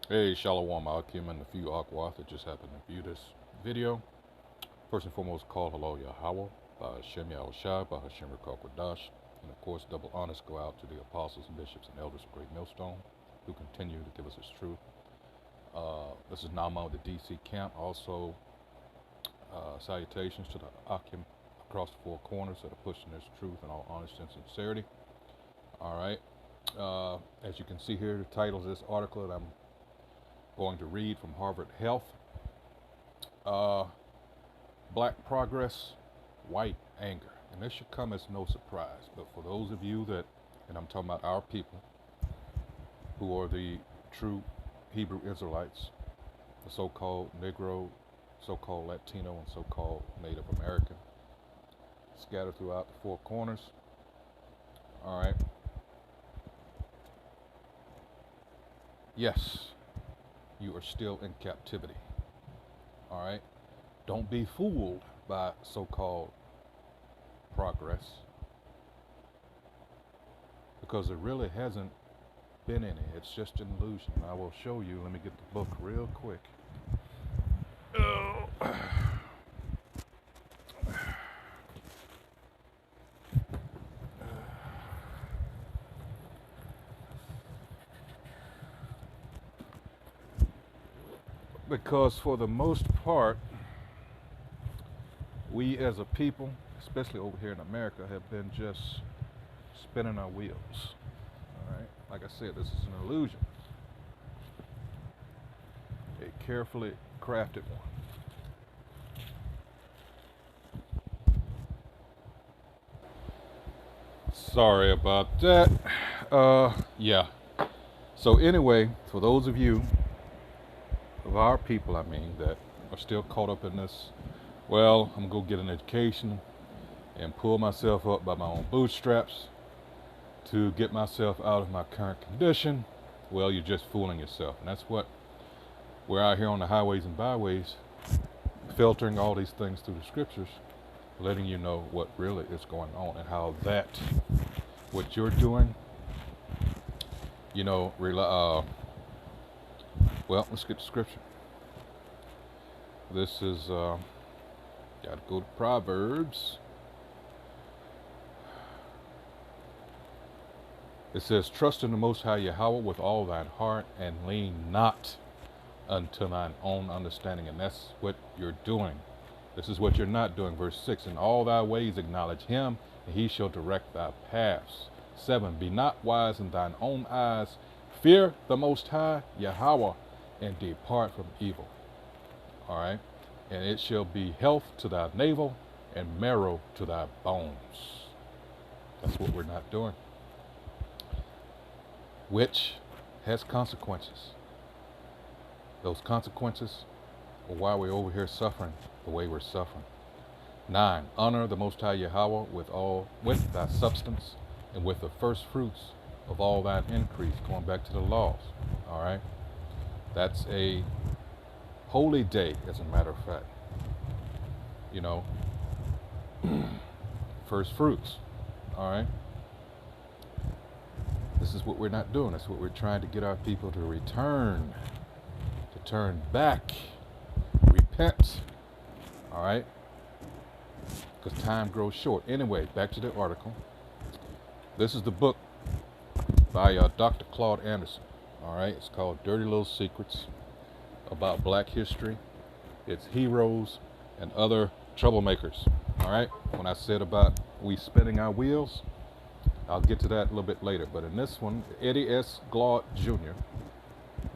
Hey, Shalom, Akim, and a few Aquath that just happened to view this video. First and foremost, call hello Yahweh, by Hashem Yahushai, by Hashem Rakakwadash. And of course, double honors go out to the apostles, bishops, and elders of Great Millstone who continue to give us his truth. This is Nama with the DC camp. Also, salutations to the Akim across the four corners that are pushing this truth in all honesty and sincerity. All right. As you can see here, the title of this article that I'm going to read from Harvard Health. Black progress, white anger. And this should come as no surprise. But for those of you that, and I'm talking about our people, who are the true Hebrew Israelites, the so-called Negro, so-called Latino, and so-called Native American, scattered throughout the four corners. All right. Yes, you are still in captivity. All right. Don't be fooled by so-called progress, because there really hasn't been any. It's just an illusion. I will show you. Let me get the book real quick. Oh. Because for the most part, we as a people, especially over here in America, have been just spinning our wheels. All right. Like I said, this is an illusion, a carefully crafted one. Sorry about that. Yeah. So anyway, for those of you, of our people, I mean, that are still caught up in this, well, I'm going to go get an education and pull myself up by my own bootstraps to get myself out of my current condition. Well, you're just fooling yourself. And that's what we're out here on the highways and byways, filtering all these things through the scriptures, letting you know what really is going on and how that, what you're doing, you know, well, let's get to scripture. This is, got to go to Proverbs. It says, trust in the Most High Yahweh with all thine heart, and lean not unto thine own understanding. And that's what you're doing. This is what you're not doing. Verse 6, in all thy ways acknowledge him, and he shall direct thy paths. 7, be not wise in thine own eyes. Fear the Most High Yahweh, and depart from evil. All right. And it shall be health to thy navel and marrow to thy bones. That's what we're not doing, which has consequences. Those consequences are why we're over here suffering the way we're suffering. 9, honor the Most High Yahweh with thy substance and with the first fruits of all thine increase. Going back to the laws. All right. That's a holy day, as a matter of fact. You know, first fruits. All right. This is what we're not doing. That's what we're trying to get our people to return, to turn back, repent. All right. Because time grows short. Anyway, back to the article. This is the book by Dr. Claude Anderson. All right. It's called Dirty Little Secrets about Black history, its heroes, and other troublemakers. All right. When I said about we spinning our wheels, I'll get to that a little bit later. But in this one, Eddie S. Glaude Jr.,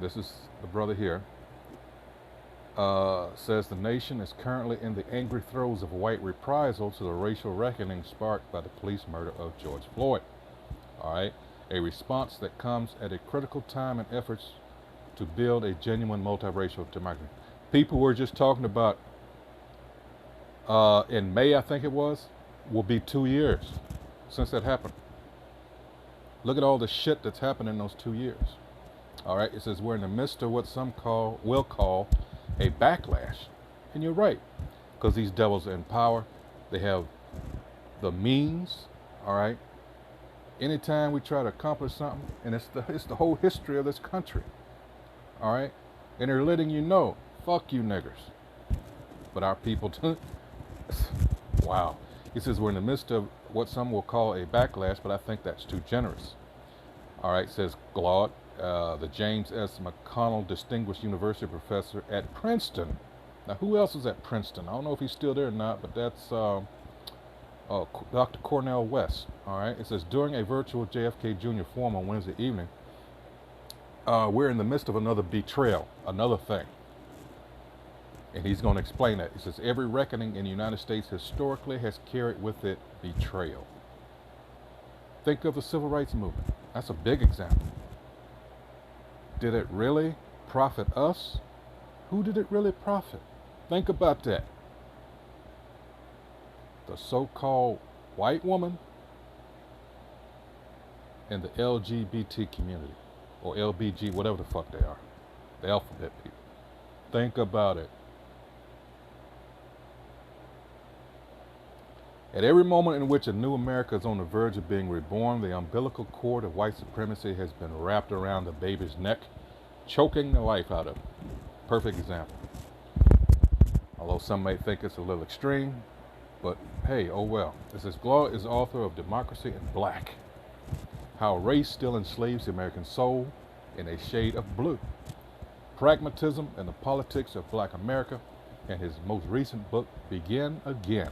this is the brother here, says the nation is currently in the angry throes of a white reprisal to the racial reckoning sparked by the police murder of George Floyd. All right. A response that comes at a critical time in efforts to build a genuine multiracial democracy. People were just talking about in May, I think it was, will be 2 years since that happened. Look at all the shit that's happened in those 2 years. All right, it says we're in the midst of what some will call a backlash. And you're right, because these devils are in power. They have the means, all right. Anytime we try to accomplish something, and it's the whole history of this country. all right? And they're letting you know, fuck you niggers. But our people, wow. He says we're in the midst of what some will call a backlash, but I think that's too generous. All right, says Glaude, the James S. McConnell Distinguished University Professor at Princeton. Now, who else is at Princeton? I don't know if he's still there or not, but that's Dr. Cornel West. All right, it says during a virtual JFK Jr. forum on Wednesday evening, we're in the midst of another betrayal, another thing. And he's going to explain that. He says every reckoning in the United States historically has carried with it betrayal. Think of the civil rights movement. That's a big example. Did it really profit us? Who did it really profit? Think about that. The so-called white woman and the LGBT community, or LBG, whatever the fuck they are, the alphabet people. Think about it. At every moment in which a new America is on the verge of being reborn, the umbilical cord of white supremacy has been wrapped around the baby's neck, choking the life out of it. Perfect example. Although some may think it's a little extreme, but hey, oh well. It says Glaude is author of Democracy in Black, How Race Still Enslaves the American Soul in a Shade of Blue, Pragmatism and the Politics of Black America, and his most recent book, Begin Again,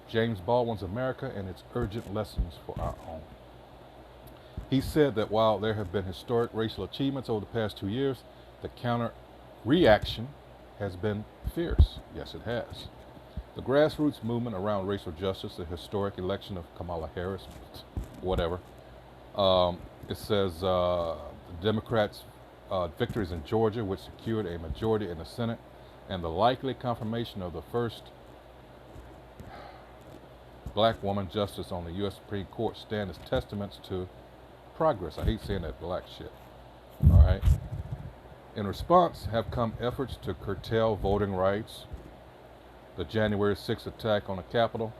James Baldwin's America and its Urgent Lessons for Our Own. He said that while there have been historic racial achievements over the past 2 years, the counter-reaction has been fierce. Yes, it has. The grassroots movement around racial justice, the historic election of Kamala Harris, whatever. It says the Democrats' victories in Georgia, which secured a majority in the Senate, and the likely confirmation of the first black woman justice on the U.S. Supreme Court stand as testaments to progress. I hate saying that black shit. All right. In response have come efforts to curtail voting rights, the January 6th attack on the Capitol,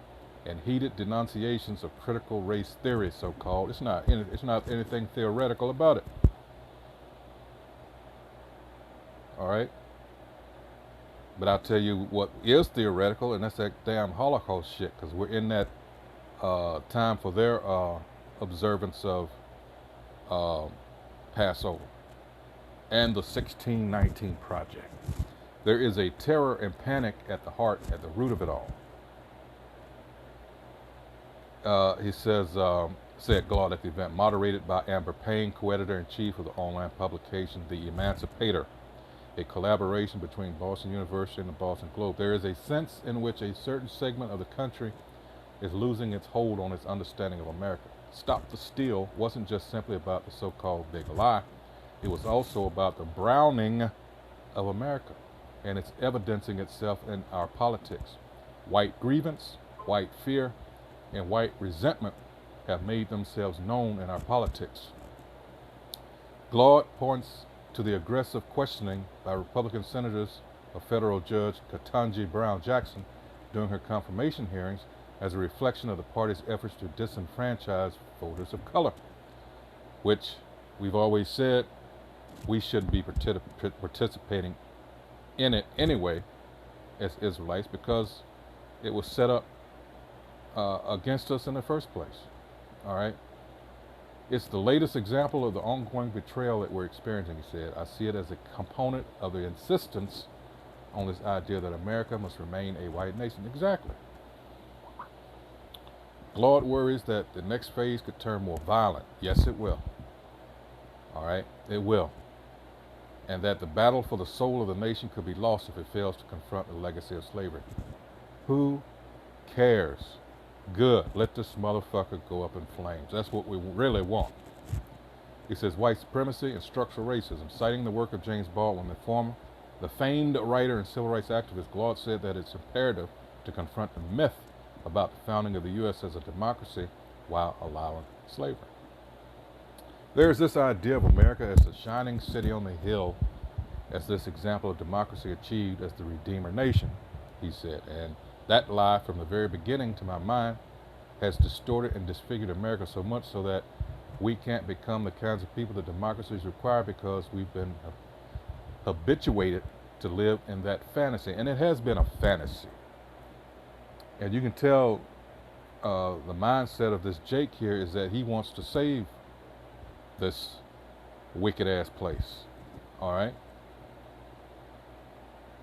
and heated denunciations of critical race theory, so-called. It's not anything theoretical about it. All right. But I'll tell you what is theoretical, and that's that damn Holocaust shit, because we're in that time for their observance of Passover and the 1619 Project. There is a terror and panic at the heart, at the root of it all. He says, said Glaude at the event, moderated by Amber Payne, co-editor-in-chief of the online publication The Emancipator, a collaboration between Boston University and the Boston Globe. There is a sense in which a certain segment of the country is losing its hold on its understanding of America. Stop the Steal wasn't just simply about the so-called big lie. It was also about the browning of America, and it's evidencing itself in our politics. White grievance, white fear, and white resentment have made themselves known in our politics. Glaude points to the aggressive questioning by Republican senators of federal judge Ketanji Brown Jackson during her confirmation hearings as a reflection of the party's efforts to disenfranchise voters of color, which we've always said we shouldn't be participating in it anyway as Israelites, because it was set up against us in the first place. All right. It's the latest example of the ongoing betrayal that we're experiencing, he said. I see it as a component of the insistence on this idea that America must remain a white nation. Exactly. Glaude worries that the next phase could turn more violent. Yes, it will. All right, it will. And that the battle for the soul of the nation could be lost if it fails to confront the legacy of slavery. Who cares? Good. Let this motherfucker go up in flames. That's what we really want. He says white supremacy and structural racism. Citing the work of James Baldwin, the famed writer and civil rights activist, Glaude said that it's imperative to confront the myth about the founding of the U.S. as a democracy while allowing slavery. There's this idea of America as the shining city on the hill, as this example of democracy achieved as the Redeemer nation, he said. And that lie from the very beginning, to my mind, has distorted and disfigured America so much so that we can't become the kinds of people that democracies require, because we've been habituated to live in that fantasy. And it has been a fantasy. And you can tell the mindset of this Jake here is that he wants to save this wicked ass place. All right?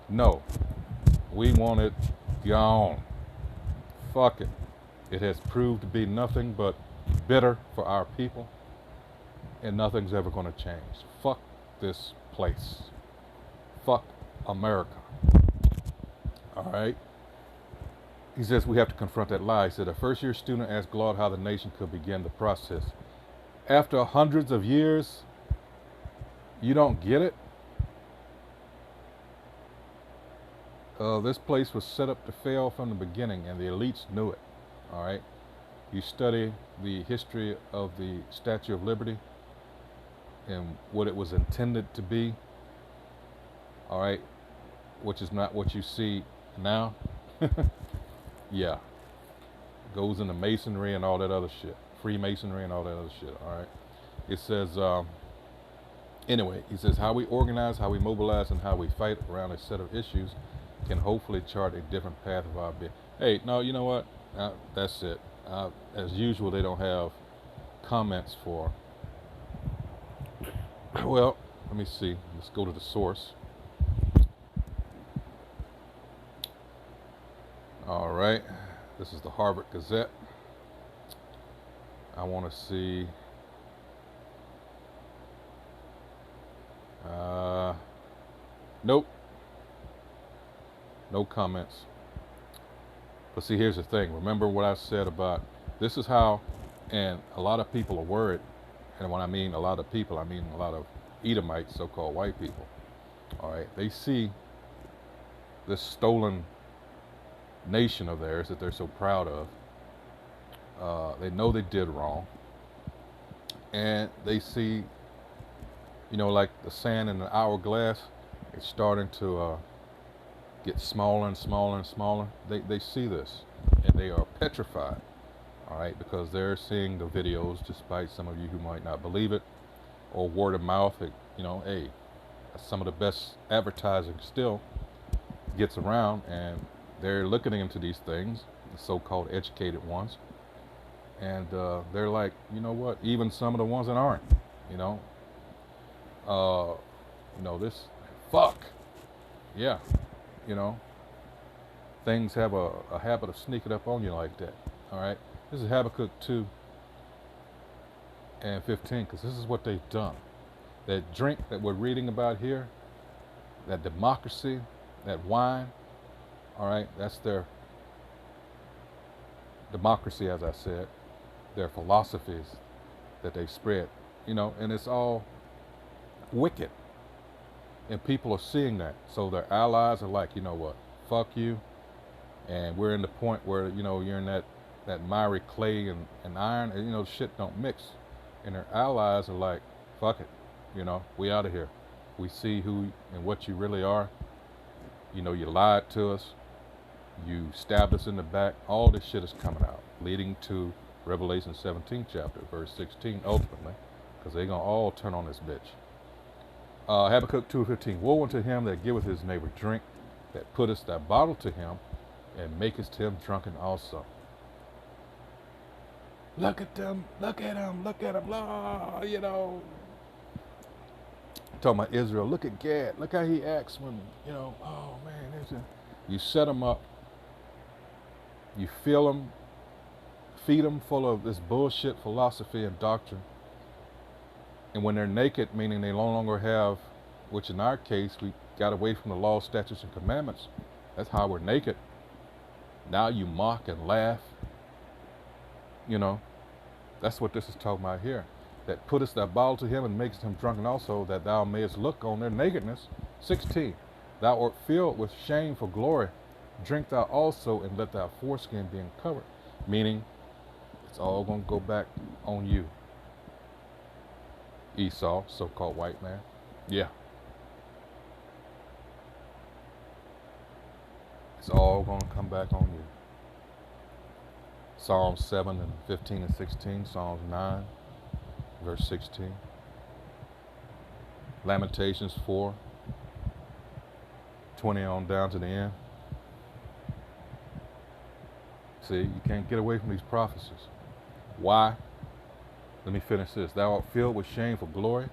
No. We want it gone. Fuck it. It has proved to be nothing but bitter for our people, and nothing's ever going to change. Fuck this place. Fuck America. All right? He says we have to confront that lie. He said a first-year student asked Claude how the nation could begin the process. After hundreds of years, you don't get it? This place was set up to fail from the beginning, and the elites knew it. All right? You study the history of the Statue of Liberty and what it was intended to be, all right, which is not what you see now. Yeah, goes into masonry and all that other shit, Freemasonry and all that other shit. All right, it says anyway, he says how we organize, how we mobilize, and how we fight around a set of issues can hopefully chart a different path of our being. Hey, no, you know what? That's it. As usual, they don't have comments for. Well, let me see. Let's go to the source. All right. This is the Harvard Gazette. I want to see. Nope. No comments. But see, here's the thing. Remember what I said about this is how, and a lot of people are worried. And when I mean a lot of people, I mean a lot of Edomites, so-called white people. All right. They see this stolen nation of theirs that they're so proud of. They know they did wrong. And they see, you know, like the sand in the hourglass, it's starting to get smaller and smaller and smaller. They see this, and they are petrified, all right, because they're seeing the videos, despite some of you who might not believe it, or word of mouth. You know, hey, some of the best advertising still gets around, and they're looking into these things, the so-called educated ones, and they're like, you know what? Even some of the ones that aren't, this fuck, yeah. Things have a habit of sneaking up on you like that. All right, this is Habakkuk 2 and 15, because this is what they've done. That drink that we're reading about here, that democracy, that wine, all right, that's their democracy, as I said, their philosophies that they spread, and it's all wicked. And people are seeing that. So their allies are like, you know what, fuck you. And we're in the point where, you're in that miry clay and iron, and, shit don't mix. And their allies are like, fuck it, we out of here. We see who and what you really are. You lied to us. You stabbed us in the back. All this shit is coming out, leading to Revelation 17 chapter, verse 16, ultimately, because they're going to all turn on this bitch. Habakkuk 2:15. Woe unto him that giveth his neighbor drink, that putteth that bottle to him, and makest him drunken also. Look at them, look at him, talking about Israel. Look at Gad. Look how he acts when, oh man, you set him up. You fill him, feed him full of this bullshit philosophy and doctrine. And when they're naked, meaning they no longer have, which in our case, we got away from the law, statutes, and commandments. That's how we're naked. Now you mock and laugh. That's what this is talking about here. That puttest thy bottle to him and makest him drunken also, that thou mayest look on their nakedness. 16. Thou art filled with shame for glory. Drink thou also, and let thy foreskin be uncovered. Meaning, it's all going to go back on you. Esau, so-called white man. Yeah. It's all going to come back on you. Psalms 7 and 15 and 16. Psalms 9, verse 16. Lamentations 4, 20 on down to the end. See, you can't get away from these prophecies. Why? Let me finish this. Thou art filled with shameful glory.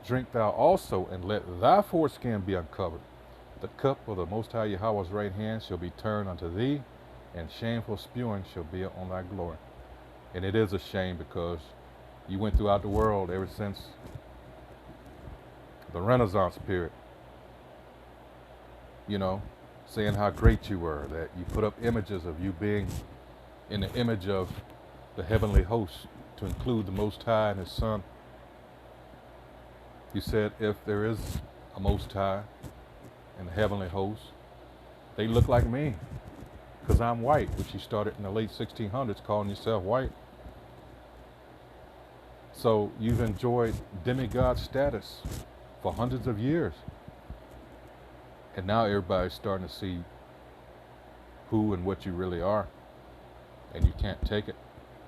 Drink thou also, and let thy foreskin be uncovered. The cup of the Most High Yahweh's right hand shall be turned unto thee, and shameful spewing shall be on thy glory. And it is a shame, because you went throughout the world ever since the Renaissance period, you know, saying how great you were, that you put up images of you being in the image of the heavenly host, to include the Most High and His Son. You said if there is a Most High and the heavenly host, they look like me, because I'm white, which you started in the late 1600s calling yourself white. So you've enjoyed demigod status for hundreds of years. And now everybody's starting to see who and what you really are. And you can't take it.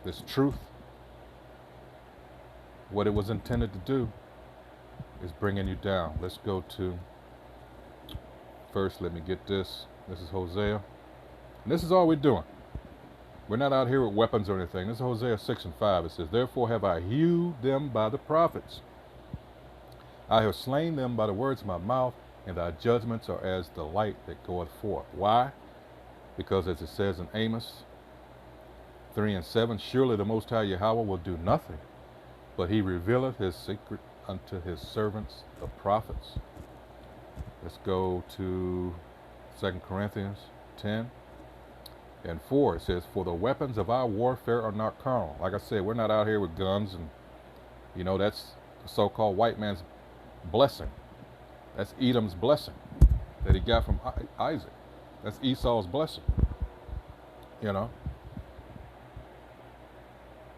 This truth, what it was intended to do, is bringing you down. Let's go to, first let me get this. This is Hosea. And this is all we're doing. We're not out here with weapons or anything. This is Hosea 6 and 5. It says, therefore have I hewed them by the prophets. I have slain them by the words of my mouth, and thy judgments are as the light that goeth forth. Why? Because as it says in Amos 3 and 7, surely the Most High Yahweh will do nothing, but he revealeth his secret unto his servants, the prophets. Let's go to 2 Corinthians 10 and 4. It says, for the weapons of our warfare are not carnal. Like I said, we're not out here with guns, and, you know, that's the so-called white man's blessing. That's Edom's blessing that he got from Isaac. That's Esau's blessing. You know,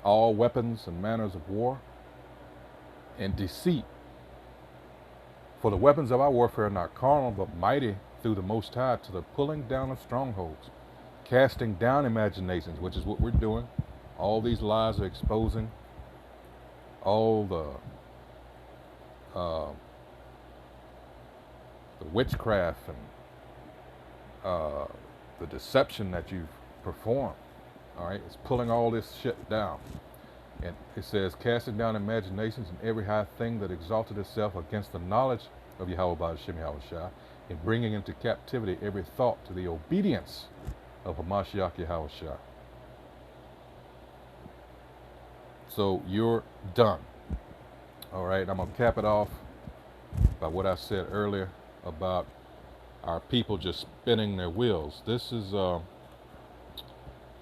all weapons and manners of war and deceit. For the weapons of our warfare are not carnal, but mighty through the Most High to the pulling down of strongholds, casting down imaginations, which is what we're doing. All these lies are exposing all the witchcraft and the deception that you've performed. All right, it's pulling all this shit down. And it says, casting down imaginations and every high thing that exalted itself against the knowledge of Yahweh B'Hashem Yahushua, and bringing into captivity every thought to the obedience of Hamashiach Yahushua. So you're done. All right, I'm going to cap it off by what I said earlier about our people just spinning their wheels. This is,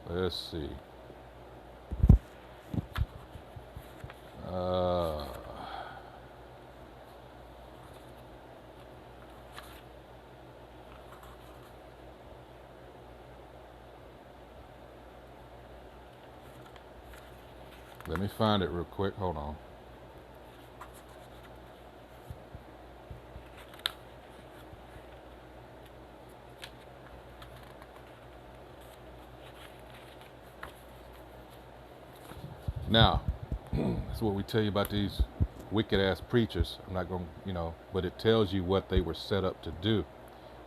let's see. Let me find it real quick. Hold on. Now, that's what we tell you about these wicked ass preachers. I'm not going to, you know, but it tells you what they were set up to do.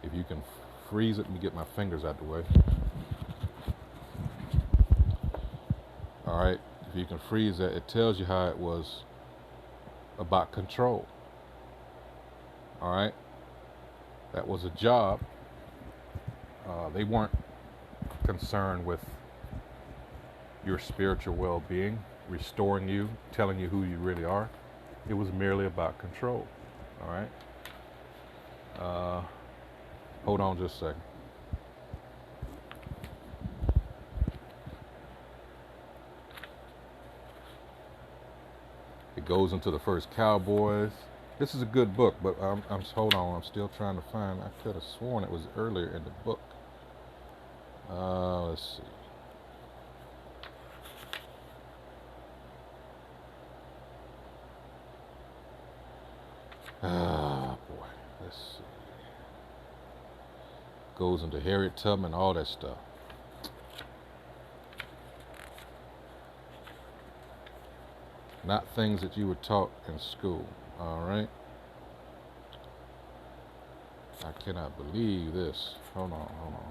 If you can freeze it, let me get my fingers out the way. All right, if you can freeze that, it tells you how it was about control. All right, that was a job. They weren't concerned with your spiritual well-being, restoring you, telling you who you really are. It was merely about control. All right. Hold on just a second. It goes into the first Cowboys. This is a good book, but hold on. I'm still trying to find. I could have sworn it was earlier in the book. Let's see. Ah, boy. Let's see. Goes into Harriet Tubman, all that stuff. Not things that you were taught in school. All right. I cannot believe this. Hold on, hold on.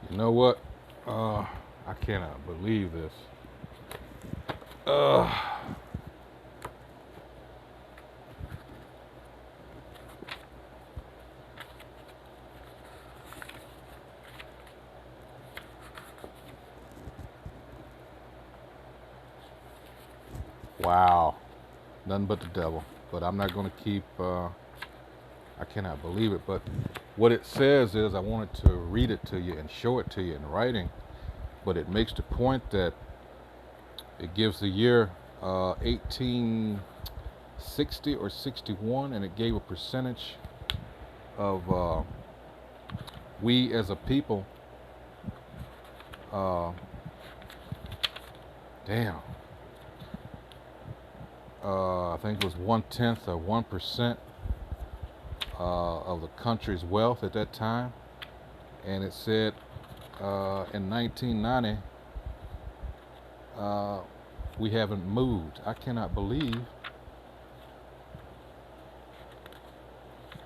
You know what? I cannot believe this. Uh, wow. Nothing but the devil. But I'm not going to keep, I cannot believe it. But what it says is, I wanted to read it to you and show it to you in writing. But it makes the point that it gives the year 1860 or 61, and it gave a percentage of we as a people. Damn. I think it was 1/10 or 1% of the country's wealth at that time, and it said in 1990 we haven't moved. I cannot believe.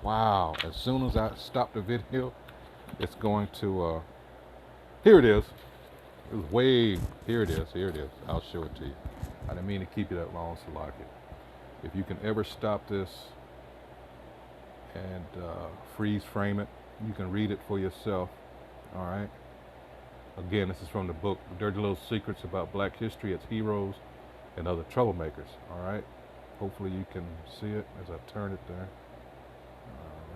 Wow! As soon as I stop the video, it's going to. Here it is. It was way. Here it is. Here it is. I'll show it to you. I didn't mean to keep you that long, Salaki. If you can ever stop this and freeze frame it, you can read it for yourself. All right. Again, this is from the book Dirty Little Secrets About Black History, Its Heroes, and Other Troublemakers. All right. Hopefully you can see it as I turn it there.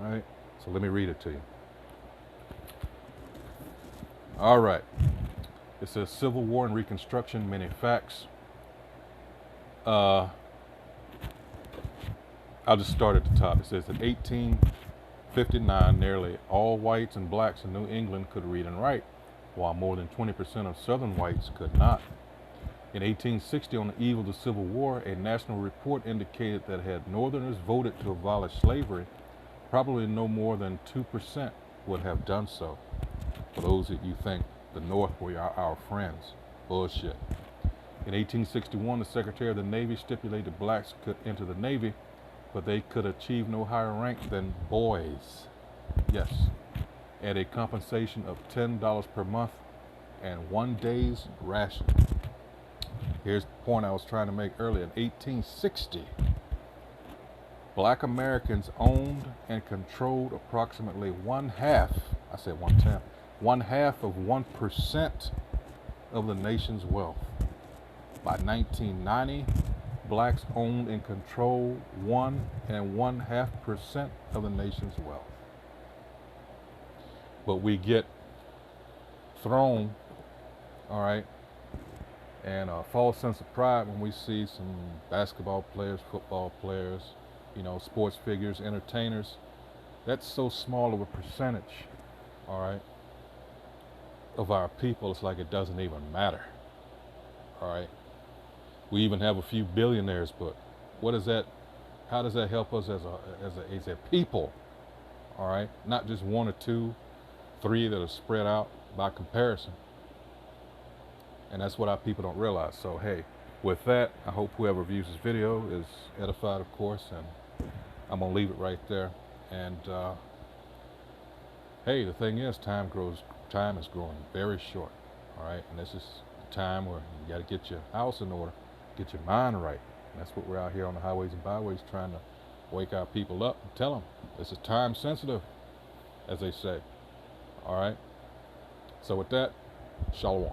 All right. So let me read it to you. All right. It says Civil War and Reconstruction, Many Facts. I'll just start at the top. It says in 1859, nearly all whites and blacks in New England could read and write, while more than 20% of Southern whites could not. In 1860, on the eve of the Civil War, a national report indicated that had Northerners voted to abolish slavery, probably no more than 2% would have done so. For those that you think the North were our friends, bullshit. In 1861, the Secretary of the Navy stipulated blacks could enter the Navy, but they could achieve no higher rank than boys. Yes, at a compensation of $10 per month and 1 day's ration. Here's the point I was trying to make earlier. In 1860, black Americans owned and controlled approximately one half of 1% of the nation's wealth. By 1990, blacks owned and controlled 1.5% of the nation's wealth. But we get thrown, all right, and a false sense of pride when we see some basketball players, football players, sports figures, entertainers. That's so small of a percentage, all right, of our people. It's like it doesn't even matter, all right. We even have a few billionaires, but what is that? How does that help us as a people? All right, not just one or two, three that are spread out by comparison. And that's what our people don't realize. So hey, with that, I hope whoever views this video is edified, of course, and I'm going to leave it right there. And hey, the thing is, time is growing very short, all right? And this is the time where you got to get your house in order, get your mind right. And that's what we're out here on the highways and byways trying to wake our people up and tell them this is time sensitive, as they say, all right? So with that, shalom.